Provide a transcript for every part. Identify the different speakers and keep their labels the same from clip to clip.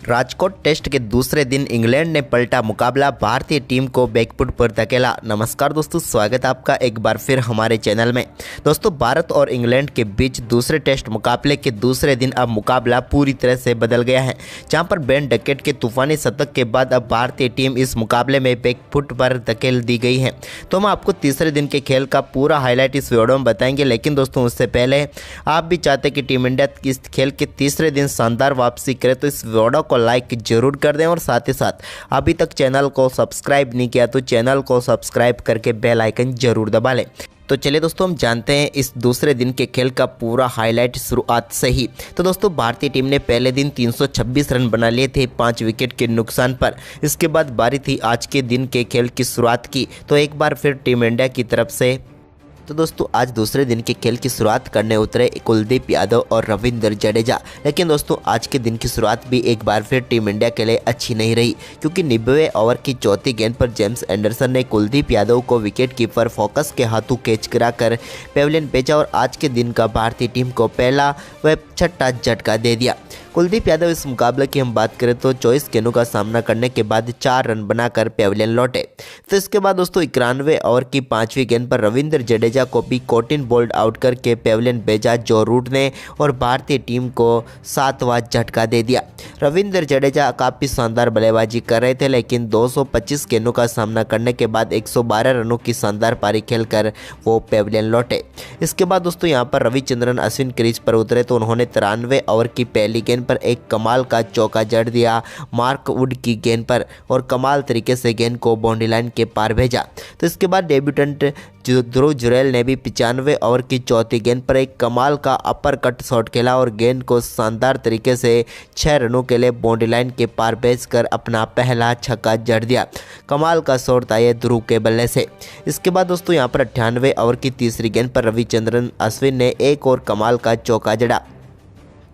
Speaker 1: Rajkot test के दूसरे दिन इंग्लैंड ने पलटा मुकाबला, भारतीय टीम को बैकफुट पर धकेला। नमस्कार दोस्तों, स्वागत है आपका एक बार फिर हमारे चैनल में। दोस्तों, भारत और इंग्लैंड के बीच दूसरे टेस्ट मुकाबले के दूसरे दिन अब मुकाबला पूरी तरह से बदल गया है, जहां पर बेन डकेट के तूफानी शतक के बाद अब भारतीय टीम इस मुकाबले में बैकफुट पर धकेल दी गई है। तो हम आपको तीसरे दिन के खेल का पूरा हाईलाइट इस वीडियो में बताएंगे, लेकिन दोस्तों उससे पहले आप भी चाहते कि टीम इंडिया इस खेल के तीसरे दिन शानदार वापसी करे तो इस वीडियो को लाइक जरूर कर दें और साथ ही साथ अभी तक चैनल को सब्सक्राइब नहीं किया तो चैनल को सब्सक्राइब करके बेल आइकन जरूर दबा लें। तो चलिए दोस्तों, हम जानते हैं इस दूसरे दिन के खेल का पूरा हाईलाइट शुरुआत से ही। तो दोस्तों, भारतीय टीम ने पहले दिन 326 रन बना लिए थे 5 विकेट के नुकसान पर। इसके बाद बारी थी आज के दिन के खेल की शुरुआत की, तो एक बार फिर टीम इंडिया की तरफ से तो दोस्तों आज दूसरे दिन के खेल की शुरुआत करने उतरे कुलदीप यादव और रविंद्र जडेजा। लेकिन दोस्तों आज के दिन की शुरुआत भी एक बार फिर टीम इंडिया के लिए अच्छी नहीं रही, क्योंकि 90वें ओवर की चौथी गेंद पर जेम्स एंडरसन ने कुलदीप यादव को विकेट कीपर फोकस के हाथों कैच कराकर पेविलियन भेजा और आज के दिन का भारतीय टीम को पहला व छठा झटका दे दिया। कुलदीप यादव इस मुकाबले की हम बात करें तो 24 गेंदों का सामना करने के बाद 4 रन बनाकर पेविलियन लौटे। तो इसके बाद दोस्तों 91वें ओवर की 5वीं गेंद पर रविंद्र जडेजा को भी कोटिन बोल्ड आउट करके पेविलियन भेजा, जो रूट ने और भारतीय टीम को 7वां झटका दे दिया। रविंद्र जडेजा काफ़ी शानदार बल्लेबाजी कर रहे थे, लेकिन 225 गेंदों का सामना करने के बाद 112 रनों की शानदार पारी खेलकर वो पेविलियन लौटे। इसके बाद दोस्तों यहाँ पर रविचंद्रन अश्विन क्रीज पर उतरे तो उन्होंने 93 ओवर की पहली गेंद पर एक कमाल का चौका जड़ दिया मार्क वुड की गेंद पर और कमाल तरीके से गेंद को बाउंड्री लाइन के पार भेजा। तो इसके बाद डेब्यूटेंट ध्रुव जुरैल ने भी 95 ओवर की चौथी गेंद पर एक कमाल का अपर कट शॉट खेला और गेंद को शानदार तरीके से 6 रनों के लिए बाउंड्री लाइन के पार भेजकर अपना पहला छक्का जड़ दिया। कमाल का शॉट था ये ध्रुव के बल्ले से। इसके बाद दोस्तों यहाँ पर 98 ओवर की तीसरी गेंद पर रविचंद्रन अश्विन ने एक और कमाल का चौका जड़ा।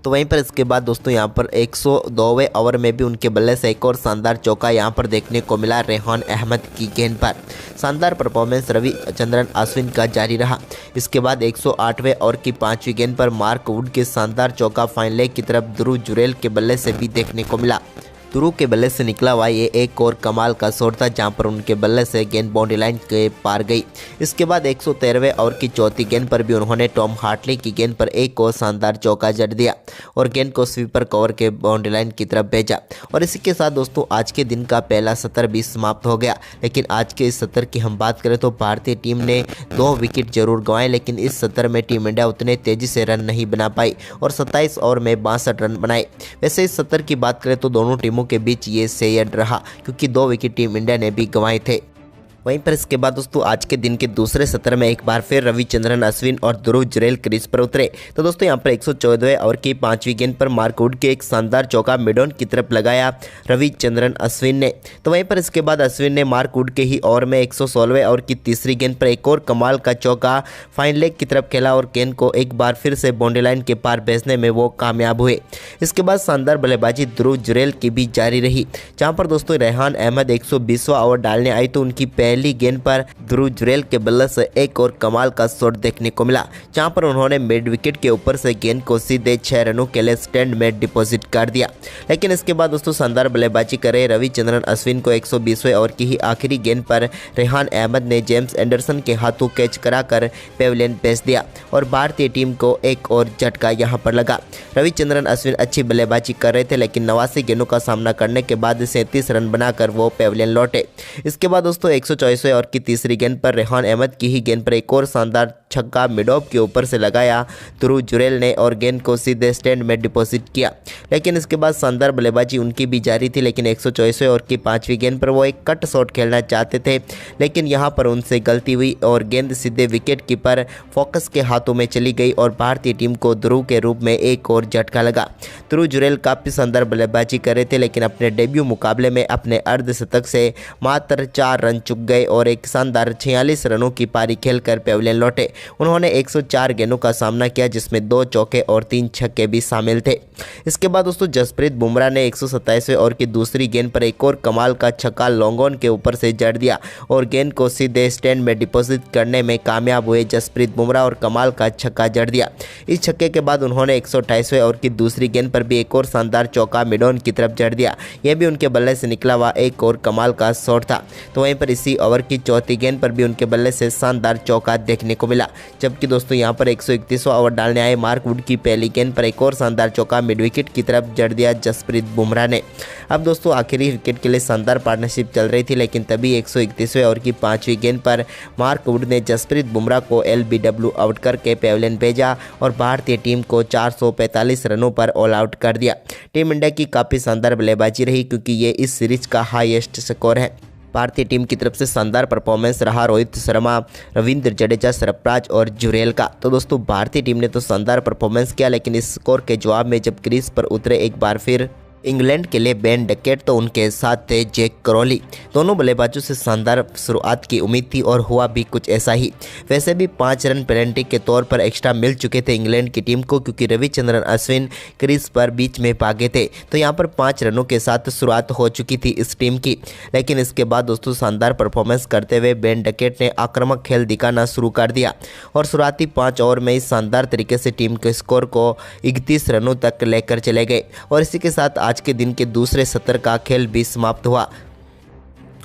Speaker 1: तो वहीं पर इसके बाद दोस्तों यहाँ पर 102वें ओवर में भी उनके बल्ले से एक और शानदार चौका यहाँ पर देखने को मिला रेहान अहमद की गेंद पर। शानदार परफॉर्मेंस रविचंद्रन अश्विन का जारी रहा। इसके बाद 108वें ओवर की 5वीं गेंद पर मार्क वुड के शानदार चौका फाइन लेग की तरफ ध्रुव जुरैल के बल्ले से भी देखने को मिला। ध्रुव के बल्ले से निकला हुआ ये एक और कमाल का शॉट था, जहां पर उनके बल्ले से गेंद बाउंड्री लाइन के पार गई। इसके बाद 113वें ओवर की चौथी गेंद पर भी उन्होंने टॉम हार्टली की गेंद पर एक और शानदार चौका जड़ दिया और गेंद को स्वीपर कवर के बाउंड्री लाइन की तरफ भेजा। और इसी के साथ दोस्तों आज के दिन का पहला सत्र भी समाप्त हो गया। लेकिन आज के इस सत्र की हम बात करें तो भारतीय टीम ने 2 विकेट जरूर गंवाए, लेकिन इस सत्र में टीम इंडिया उतने तेजी से रन नहीं बना पाई और 27 ओवर में 62 रन बनाए। वैसे इस सत्र की बात करें तो दोनों टीमों के बीच ये शेयर रहा, क्योंकि 2 विकेट टीम इंडिया ने भी गंवाए थे। वहीं पर इसके बाद दोस्तों आज के दिन के दूसरे सत्र में एक बार फिर रविचंद्रन अश्विन और ध्रुव जुरैल क्रीज पर उतरे। तो दोस्तों यहाँ पर 114वें ओवर की 5वीं गेंद पर मार्क वुड के एक शानदार चौका मिडॉन की तरफ लगाया रविचंद्रन अश्विन ने। तो वहीं पर इसके बाद अश्विन ने मार्क वुड के ही ओवर में 116वें ओवर की तीसरी गेंद पर एक और कमाल का चौका फाइन लेग की तरफ खेला और गेंद को एक बार फिर से बाउंड्री लाइन के पार भेजने में वो कामयाब हुए। इसके बाद शानदार बल्लेबाजी ध्रुव जुरैल की भी जारी रही, जहाँ पर दोस्तों रेहान अहमद 120वां ओवर डालने आई तो उनकी पहली गेंद पर ध्रुव जुरैल के बल्ले से एक और कमाल का शॉट देखने को मिला, जहां पर उन्होंने मिड विकेट के ऊपर से गेंद को सीधे 6 रनों के लिए स्टैंड में डिपॉजिट कर दिया। लेकिन इसके बाद दोस्तों शानदार बल्लेबाजी करे रविचंद्रन अश्विन को 120वें ओवर की ही आखिरी गेंद पर रेहान अहमद ने जेम्स एंडरसन के हाथों कैच कराकर पेविलियन भेज दिया और भारतीय टीम को एक और झटका यहां पर लगा। रविचंद्रन अश्विन अच्छी बल्लेबाजी कर रहे थे, लेकिन 89 गेंदों का सामना करने के बाद 37 रन बनाकर वो पेविलियन लौटे। इसके बाद दोस्तों 124वें ओवर की तीसरी गेंद पर रेहान अहमद की ही गेंद पर एक और शानदार छक्का मिडॉप के ऊपर से लगाया ध्रुव जुरैल ने और गेंद को सीधे स्टैंड में डिपॉजिट किया। लेकिन इसके बाद शानदार बल्लेबाजी उनकी भी जारी थी, लेकिन 124वें ओवर की 5वीं गेंद पर वो एक कट शॉट खेलना चाहते थे, लेकिन यहां पर उनसे गलती हुई और गेंद सीधे विकेट कीपर फोकस के हाथों में चली गई और भारतीय टीम को ध्रुव के रूप में एक और झटका लगा। ध्रुव जुरैल काफ़ी शानदार बल्लेबाजी कर रहे थे, लेकिन अपने डेब्यू मुकाबले में अपने अर्धशतक से मात्र 4 रन चूक गए और एक शानदार 46 रनों की पारी खेलकर पेविलियन लौटे। उन्होंने 104 गेंदों का सामना किया, जिसमें 2 चौके और 3 छक्के भी शामिल थे। इसके बाद दोस्तों जसप्रीत बुमराह ने 127वें ओवर की दूसरी गेंद पर एक और कमाल का छक्का लॉन्ग ऑन के ऊपर से जड़ दिया और गेंद को सीधे स्टैंड में डिपॉजिट करने में कामयाब हुए जसप्रीत बुमराह और कमाल का छक्का जड़ दिया। इस छक्के के बाद उन्होंने 128वें ओवर की दूसरी गेंद पर भी एक और शानदार चौका मिड ऑन की तरफ जड़ दिया। यह भी उनके बल्ले से निकला हुआ एक और कमाल का शॉट था। तो वहीं पर इसी ओवर की चौथी गेंद पर भी उनके बल्ले से शानदार चौका देखने को मिला। जबकि दोस्तों यहां पर 131वां ओवर डालने आए मार्क वुड की पहली गेंद पर एक और शानदार चौका मिड विकेट की तरफ जड़ दिया जसप्रीत बुमराह ने। अब दोस्तों आखिरी विकेट के लिए शानदार पार्टनरशिप चल रही थी, लेकिन तभी 131वें ओवर की 5वीं गेंद पर मार्क वुड ने जसप्रीत बुमराह को LBW आउट करके पेविलियन भेजा और भारतीय टीम को 445 रनों पर ऑल आउट कर दिया। टीम इंडिया की काफ़ी शानदार बल्लेबाजी रही, क्योंकि ये इस सीरीज का हाईएस्ट स्कोर है। भारतीय टीम की तरफ से शानदार परफॉर्मेंस रहा रोहित शर्मा, रविंद्र जडेजा, सरफराज और जुरेल का। तो दोस्तों भारतीय टीम ने तो शानदार परफॉर्मेंस किया, लेकिन इस स्कोर के जवाब में जब क्रीज पर उतरे एक बार फिर इंग्लैंड के लिए बेन डकेट, तो उनके साथ थे जैक क्रॉली। दोनों बल्लेबाजों से शानदार शुरुआत की उम्मीद थी और हुआ भी कुछ ऐसा ही। वैसे भी 5 रन पेनल्टी के तौर पर एक्स्ट्रा मिल चुके थे इंग्लैंड की टीम को, क्योंकि रविचंद्रन अश्विन क्रीज पर बीच में भागे थे। तो यहाँ पर 5 रनों के साथ शुरुआत हो चुकी थी इस टीम की। लेकिन इसके बाद दोस्तों शानदार परफॉर्मेंस करते हुए बेन डकेट ने आक्रामक खेल दिखाना शुरू कर दिया और शुरुआती 5 ओवर में इस शानदार तरीके से टीम के स्कोर को 31 रनों तक लेकर चले गए। और इसी के साथ आज के दिन के दूसरे सत्र का खेल भी समाप्त हुआ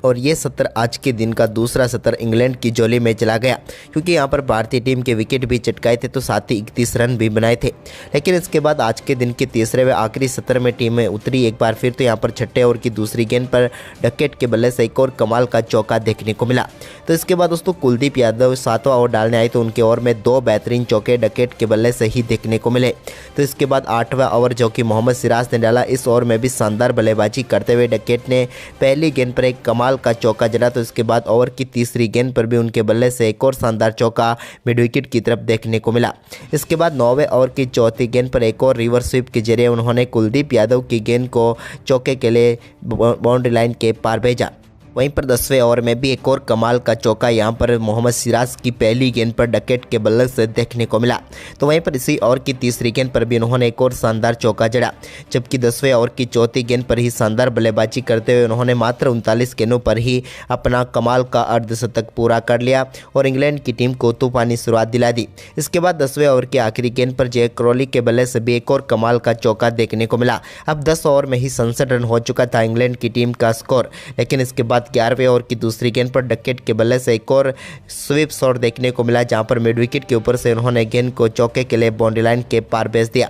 Speaker 1: और ये सत्र आज के दिन का दूसरा सत्र इंग्लैंड की झोली में चला गया, क्योंकि यहाँ पर भारतीय टीम के विकेट भी चटकाए थे, तो साथ ही 31 रन भी बनाए थे। लेकिन इसके बाद आज के दिन के तीसरे व आखिरी सत्र में टीमें उतरी एक बार फिर। तो यहाँ पर छठे ओवर की दूसरी गेंद पर डकेट के बल्ले से एक और कमाल का चौका देखने को मिला। तो इसके बाद दोस्तों कुलदीप यादव 7वां ओवर डालने आए, तो उनके ओवर में 2 बेहतरीन चौके डकेट के बल्ले से ही देखने को मिले। तो इसके बाद 8वां ओवर जो कि मोहम्मद सिराज ने डाला, इस ओवर में भी शानदार बल्लेबाजी करते हुए डकेट ने पहली गेंद पर एक कमाल का चौका जड़ा। तो इसके बाद ओवर की तीसरी गेंद पर भी उनके बल्ले से एक और शानदार चौका मिड विकेट की तरफ देखने को मिला। इसके बाद 9वें ओवर की चौथी गेंद पर एक और रिवर्स स्वीप के जरिए उन्होंने कुलदीप यादव की गेंद को चौके के लिए बाउंड्री लाइन के पार भेजा। वहीं पर 10वें ओवर में भी एक और कमाल का चौका यहां पर मोहम्मद सिराज की पहली गेंद पर डकेट के बल्ले से देखने को मिला। तो वहीं पर इसी ओवर की तीसरी गेंद पर भी उन्होंने एक और शानदार चौका जड़ा। जबकि 10वें ओवर की चौथी गेंद पर ही शानदार बल्लेबाजी करते हुए उन्होंने मात्र 39 गेंदों पर ही अपना कमाल का अर्धशतक पूरा कर लिया और इंग्लैंड की टीम को तूफानी शुरुआत दिला दी। इसके बाद 10वें ओवर की आखिरी गेंद पर जैक क्रॉली के बल्ले से भी एक और कमाल का चौका देखने को मिला। अब 10 ओवर में ही 67 रन हो चुका था इंग्लैंड की टीम का स्कोर। लेकिन इसके बाद 11वें ओवर की दूसरी गेंद पर डकेट के बल्ले से एक और स्वीप शॉट देखने को मिला, जहां पर मिड विकेट के ऊपर से उन्होंने गेंद को चौके के लिए बाउंड्री लाइन के पार भेज दिया।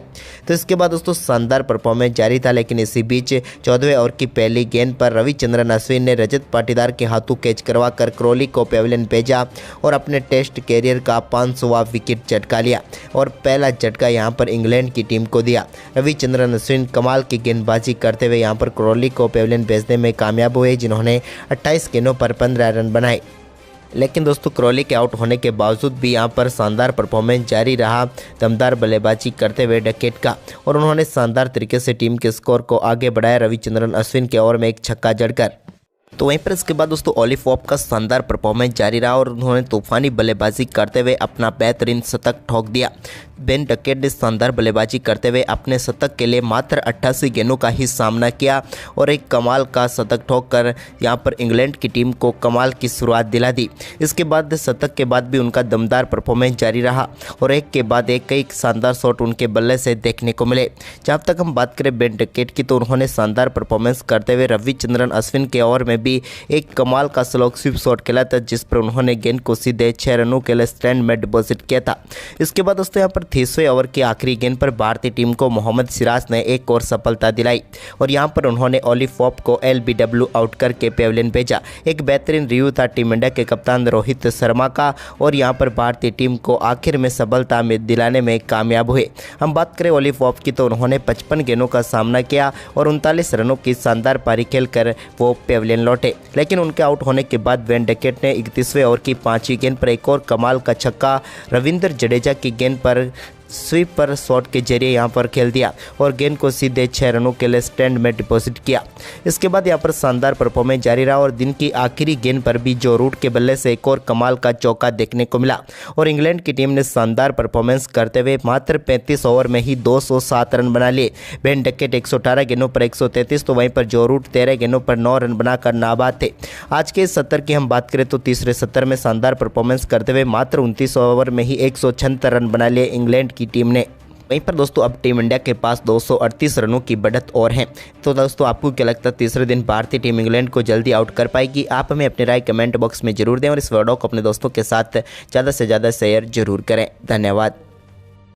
Speaker 1: तो इसके बाद दोस्तों शानदार परफॉर्मेंस जारी था। लेकिन इसी बीच 14वें ओवर की पहली गेंद पर रविचंद्रन अश्विन ने रजत पाटीदार के हाथों कैच करवाकर क्रॉली को पेविलियन भेजा और अपने टेस्ट कैरियर का 500वां विकेट झटका लिया और पहला झटका यहां पर इंग्लैंड की टीम को दिया। रविचंद्रन अश्विन कमाल की गेंदबाजी करते हुए यहां पर क्रॉली को पेविलियन भेजने में कामयाब हुए, जिन्होंने 28 गेंदों पर 15 रन बनाए। लेकिन दोस्तों क्रॉली के आउट होने के बावजूद भी यहां पर शानदार परफॉर्मेंस जारी रहा दमदार बल्लेबाजी करते हुए डकेट का और उन्होंने शानदार तरीके से टीम के स्कोर को आगे बढ़ाया रविचंद्रन अश्विन के ओवर में एक छक्का जड़कर। तो वहीं पर इसके बाद दोस्तों ऑली पॉप का शानदार परफॉर्मेंस जारी रहा और उन्होंने तूफानी बल्लेबाजी करते हुए अपना बेहतरीन शतक ठोक दिया। बेन डकेट ने शानदार बल्लेबाजी करते हुए अपने शतक के लिए मात्र 88 गेंदों का ही सामना किया और एक कमाल का शतक ठोककर यहां पर इंग्लैंड की टीम को कमाल की शुरुआत दिला दी। इसके बाद शतक के बाद भी उनका दमदार परफॉर्मेंस जारी रहा और एक के बाद एक कई शानदार शॉट उनके बल्ले से देखने को मिले। जहाँ तक हम बात करें बेन डकेट की, तो उन्होंने शानदार परफॉर्मेंस करते हुए रविचंद्रन अश्विन के ओवर में भी एक कमाल का स्लो स्वीप शॉट खेला था, जिस पर उन्होंने गेंद को सीधे 6 रनों के लिए स्टैंड में डिपॉजिट किया था। इसके बाद दोस्तों यहाँ पर 30वें ओवर की आखिरी गेंद पर भारतीय टीम को मोहम्मद सिराज ने एक और सफलता दिलाई और यहां पर उन्होंने ऑली पॉप को LBW आउट करके पेविलियन भेजा। एक बेहतरीन रिव्यू था टीम इंडिया के कप्तान रोहित शर्मा का और यहां पर भारतीय टीम को आखिर में सफलता में दिलाने में कामयाब हुए। हम बात करें ऑली पॉप की, तो उन्होंने 55 गेंदों का सामना किया और 39 रनों की शानदार पारी खेलकर वो पेविलियन लौटे। लेकिन उनके आउट होने के बाद बेन डकेट ने 31वें ओवर की 5वीं गेंद पर एक और कमाल का छक्का रविंद्र जडेजा की गेंद पर स्वीप पर शॉट के जरिए यहाँ पर खेल दिया और गेंद को सीधे 6 रनों के लिए स्टैंड में डिपॉजिट किया। इसके बाद यहाँ पर शानदार परफॉर्मेंस जारी रहा और दिन की आखिरी गेंद पर भी जो रूट के बल्ले से एक और कमाल का चौका देखने को मिला और इंग्लैंड की टीम ने शानदार परफॉर्मेंस करते हुए मात्र 35 ओवर में ही 207 रन बना लिए। बेन डकेट 118 गेंदों पर 133 तो वहीं पर जो रूट 13 गेंदों पर 9 रन बनाकर नाबाद थे। आज के इस सत्र की हम बात करें तो तीसरे सत्र में शानदार परफॉर्मेंस करते हुए मात्र 29 ओवर में ही 176 रन बना लिए इंग्लैंड की टीम ने। वहीं पर दोस्तों अब टीम इंडिया के पास 238 रनों की बढ़त और है। तो दोस्तों आपको क्या लगता है तीसरे दिन भारतीय टीम इंग्लैंड को जल्दी आउट कर पाएगी? आप हमें अपनी राय कमेंट बॉक्स में जरूर दें और इस वीडियो को अपने दोस्तों के साथ ज़्यादा से ज़्यादा शेयर जरूर करें। धन्यवाद।